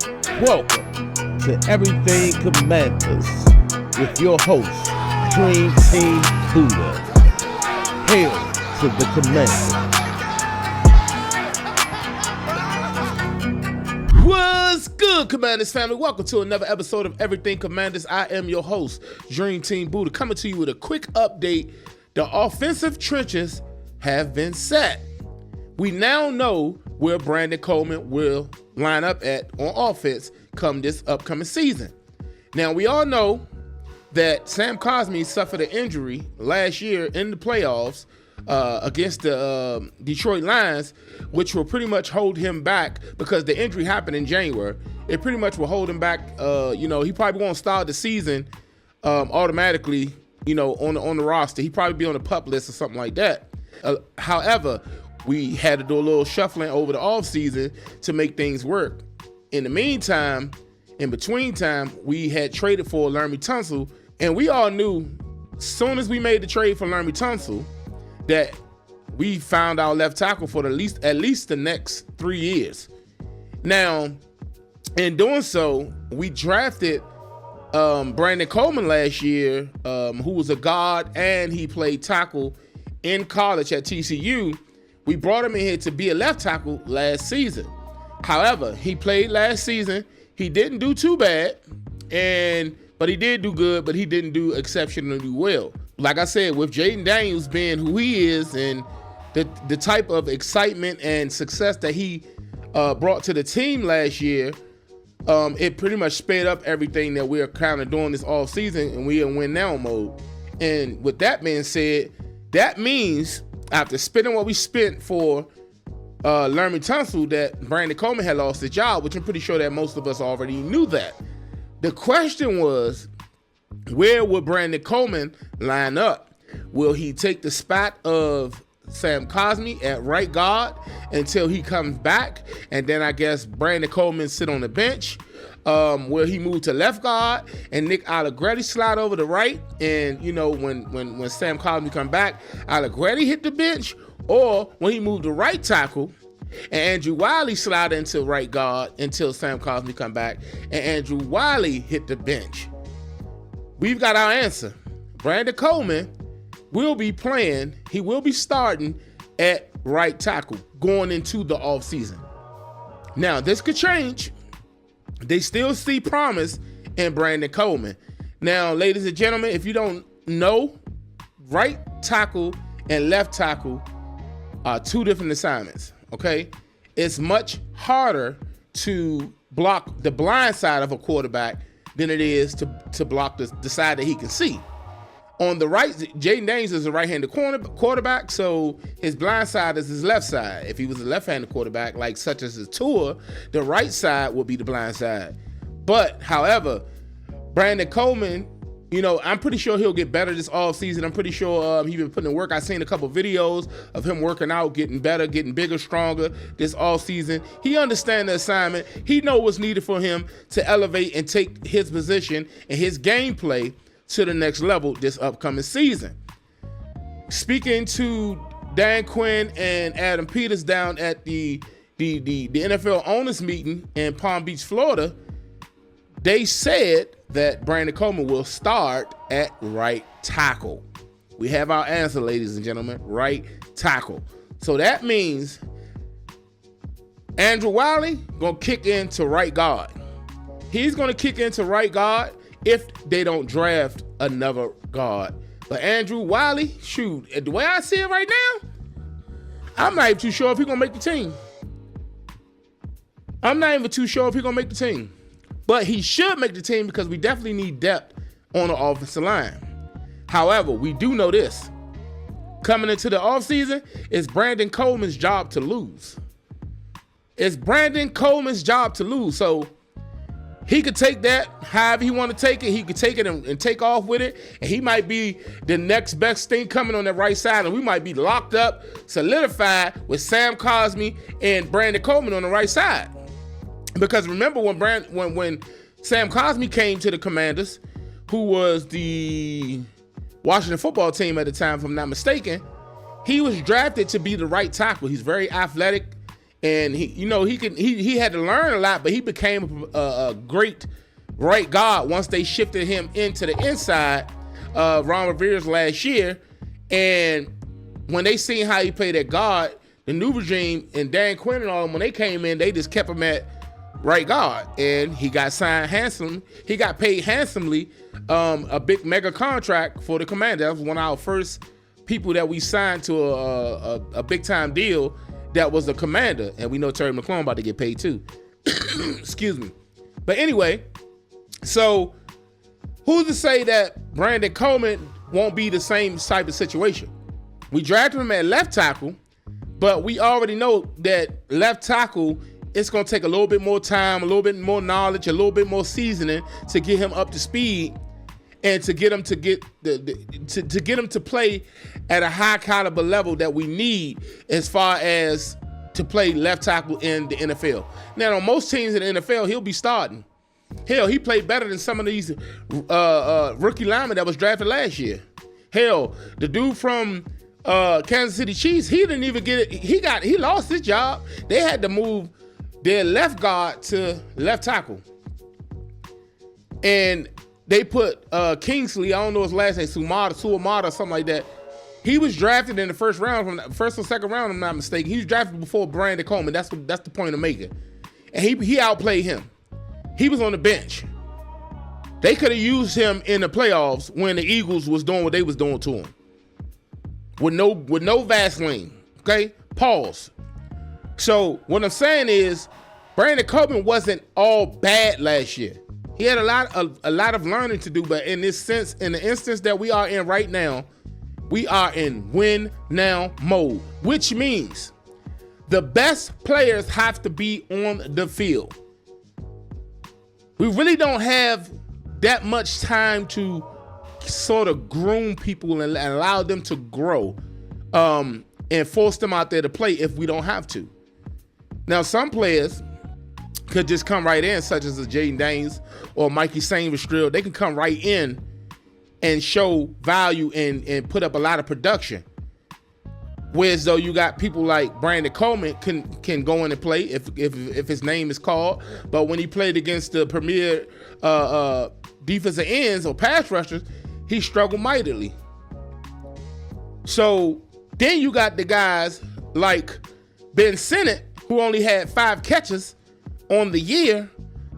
Welcome to Everything Commanders with your host, Dream Team Buddha. Hail to the Commanders. What's good, Commanders family? Welcome to another episode of Everything Commanders. I am your host, Dream Team Buddha, coming to you with a quick update. The offensive trenches have been set. We now know where Brandon Coleman will line up at on offense come this upcoming season. Now, we all know that Sam Cosmi suffered an injury last year in the playoffs against the Detroit Lions, which will pretty much hold him back because the injury happened in January. It pretty much will hold him back. He probably won't start the season automatically, on the roster. He probably be on the PUP list or something like that. However, we had to do a little shuffling over the offseason to make things work. In the meantime, in between time, we had traded for Laremy Tunsil, and we all knew as soon as we made the trade for Laremy Tunsil that we found our left tackle for at least the next 3 years. Now, in doing so, we drafted Brandon Coleman last year, who was a guard and he played tackle in college at TCU. We brought him in here to be a left tackle last season. However, he played last season. He didn't do too bad, but he did do good, but he didn't do exceptionally well. Like I said, with Jaden Daniels being who he is and the type of excitement and success that he brought to the team last year, it pretty much sped up everything that we're kind of doing this off season, and we in win now mode. And with that being said, that means after spending what we spent for Laremy Tunsil, that Brandon Coleman had lost his job, which I'm pretty sure that most of us already knew that. The question was, where will Brandon Coleman line up? Will he take the spot of Sam Cosmi at right guard until he comes back, and then I guess Brandon Coleman sit on the bench? Will he move to left guard and Nick Allegretti slide over to right? And when Sam Cosmi come back, Allegretti hit the bench, or when he moved to right tackle and Andrew Wiley slide into right guard until Sam Cosmi come back and Andrew Wiley hit the bench. We've got our answer. Brandon Coleman will be playing. He will be starting at right tackle going into the offseason. Now, this could change. They still see promise in Brandon Coleman. Now, ladies and gentlemen, if you don't know, right tackle and left tackle are two different assignments, okay? It's much harder to block the blind side of a quarterback than it is to block the side that he can see. On the right, Jaden Daniels is a right-handed quarterback, so his blind side is his left side. If he was a left-handed quarterback, like such as his Tua, the right side would be the blind side. But, however, Brandon Coleman, I'm pretty sure he'll get better this offseason. I'm pretty sure he's been putting in work. I've seen a couple videos of him working out, getting better, getting bigger, stronger this offseason. He understands the assignment. He knows what's needed for him to elevate and take his position and his gameplay to the next level this upcoming season. Speaking to Dan Quinn and Adam Peters down at the NFL owners meeting in Palm Beach, Florida, they said that Brandon Coleman will start at right tackle. We have our answer, ladies and gentlemen, right tackle. So that means Andrew Wiley gonna kick into right guard. He's gonna kick into right guard if they don't draft another guard. But Andrew Wiley, shoot, the way I see it right now, I'm not even too sure if he's gonna make the team. But he should make the team because we definitely need depth on the offensive line. However, we do know this. Coming into the offseason, it's Brandon Coleman's job to lose. So he could take that however he want to take it. He could take it and take off with it. And he might be the next best thing coming on the right side. And we might be locked up, solidified with Sam Cosmi and Brandon Coleman on the right side. Because remember when Sam Cosmi came to the Commanders, who was the Washington football team at the time, if I'm not mistaken, he was drafted to be the right tackle. He's very athletic and he had to learn a lot, but he became a great right guard once they shifted him into the inside. Ron Rivera's last year, and when they seen how he played at guard, the new regime and Dan Quinn and all them, when they came in, they just kept him at right guard, and he got signed handsomely. He got paid handsomely, a big mega contract for the Commander. That was one of our first people that we signed to a big time deal. That was the Commander, and we know Terry McLaurin about to get paid too. Excuse me. But anyway, so who's to say that Brandon Coleman won't be the same type of situation? We drafted him at left tackle, but we already know that left tackle, it's going to take a little bit more time, a little bit more knowledge, a little bit more seasoning to get him up to speed and to get him to get to get him to play at a high caliber level that we need as far as to play left tackle in the NFL. Now, on most teams in the NFL, he'll be starting. Hell, he played better than some of these rookie linemen that was drafted last year. Hell, the dude from Kansas City Chiefs, he didn't even get it. He lost his job. They had to move their left guard to left tackle, and they put Kingsley, I don't know his last name, Suamata or something like that. He was drafted in the first round, from the first or second round, if I'm not mistaken. He was drafted before Brandon Coleman. That's the point I'm making. And he outplayed him. He was on the bench. They could have used him in the playoffs when the Eagles was doing what they was doing to him. With no Vaseline. Okay? Pause. So what I'm saying is, Brandon Coleman wasn't all bad last year. He had a lot of learning to do, but in the instance that we are in right now, we are in win now mode, which means the best players have to be on the field. We really don't have that much time to sort of groom people and allow them to grow, and force them out there to play if we don't have to. Now, some players could just come right in, such as a Jaden Daniels or Mikey Sainristil. They can come right in and show value and put up a lot of production. Whereas though you got people like Brandon Coleman can go in and play if his name is called, but when he played against the premier defensive ends or pass rushers, he struggled mightily. So then you got the guys like Ben Sinnott, who only had 5 catches on the year,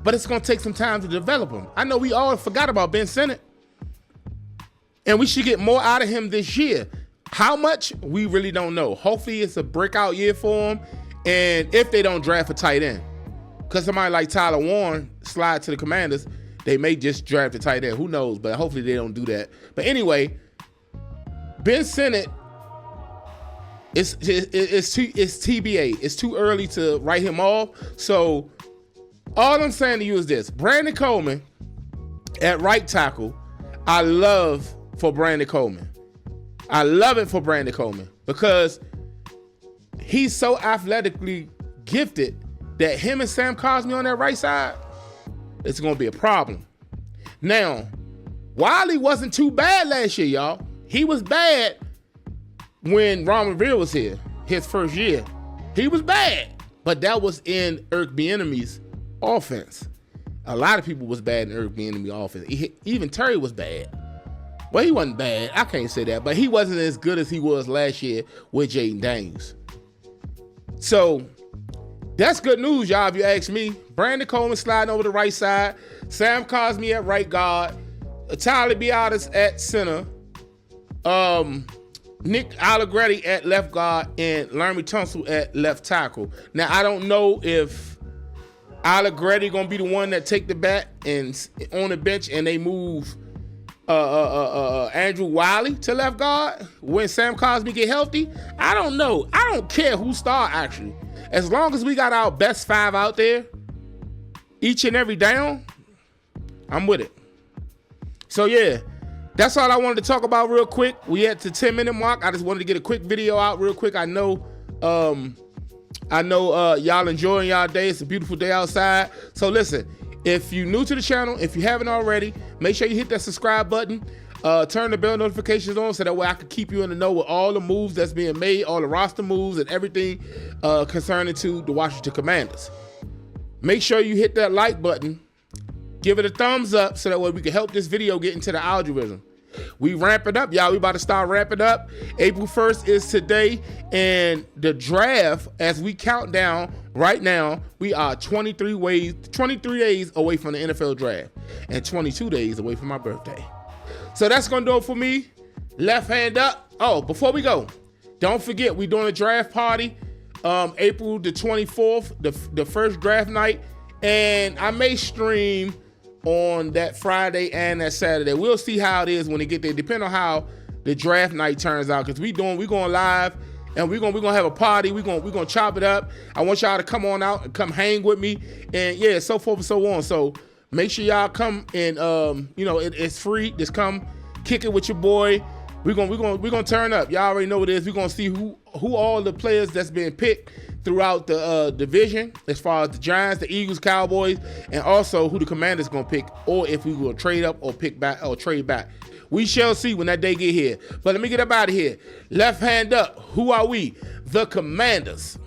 but it's going to take some time to develop him. I know we all forgot about Ben Sinnott, and we should get more out of him this year. How much, we really don't know. Hopefully it's a breakout year for him, and if they don't draft a tight end, because somebody like Tyler Warren slide to the Commanders, they may just draft a tight end. Who knows? But hopefully they don't do that. But anyway, Ben Sinnott, it's TBA. It's too early to write him off. So all I'm saying to you is this: Brandon Coleman at right tackle, I love for Brandon Coleman. I love it for Brandon Coleman because he's so athletically gifted that him and Sam Cosmi on that right side, it's going to be a problem. Now, Wiley wasn't too bad last year, y'all. He was bad when Ron Rivera was here, his first year. He was bad, but that was in Eric Bieniemy's offense. A lot of people was bad in Eric Bieniemy's offense. Even Terry was bad. Well, he wasn't bad. I can't say that, but he wasn't as good as he was last year with Jaden Daniels. So that's good news, y'all, if you ask me. Brandon Coleman sliding over the right side. Sam Cosmi at right guard. Tyler Biadasz at center. Nick Allegretti at left guard. And Laremy Tunsil at left tackle. Now, I don't know if Allegretti going to be the one that take the bat and on the bench and they move Andrew Wiley to left guard when Sam Cosmi get healthy. I don't know. I don't care who start, actually. As long as we got our best 5 out there each and every down, I'm with it. So yeah, that's all I wanted to talk about real quick. We at the 10-minute mark. I just wanted to get a quick video out real quick. I know y'all enjoying y'all day. It's a beautiful day outside. So listen, if you're new to the channel, if you haven't already, make sure you hit that subscribe button. Turn the bell notifications on so that way I can keep you in the know with all the moves that's being made, all the roster moves and everything concerning to the Washington Commanders. Make sure you hit that like button. Give it a thumbs up so that way we can help this video get into the algorithm. We ramping up, y'all. We about to start ramping up. April 1st is today, and the draft, as we count down right now, we are 23 days away from the NFL draft and 22 days away from my birthday. So that's going to do it for me. Left hand up. Oh, before we go, don't forget, we're doing a draft party April the 24th, the first draft night, and I may stream on that Friday and that Saturday. We'll see how it is when it get there, depending on how the draft night turns out, because we going live and we're gonna have a party. We're gonna chop it up. I want y'all to come on out and come hang with me, and yeah, so forth and so on. So make sure y'all come and it's free. Just come kick it with your boy. We're gonna turn up. Y'all already know what it is. We're gonna see who all the players that's been picked throughout the division, as far as the Giants, the Eagles, Cowboys, and also who the Commanders gonna pick, or if we will trade up or pick back or trade back. We shall see when that day get here. But let me get up out of here. Left hand up. Who are we? The Commanders.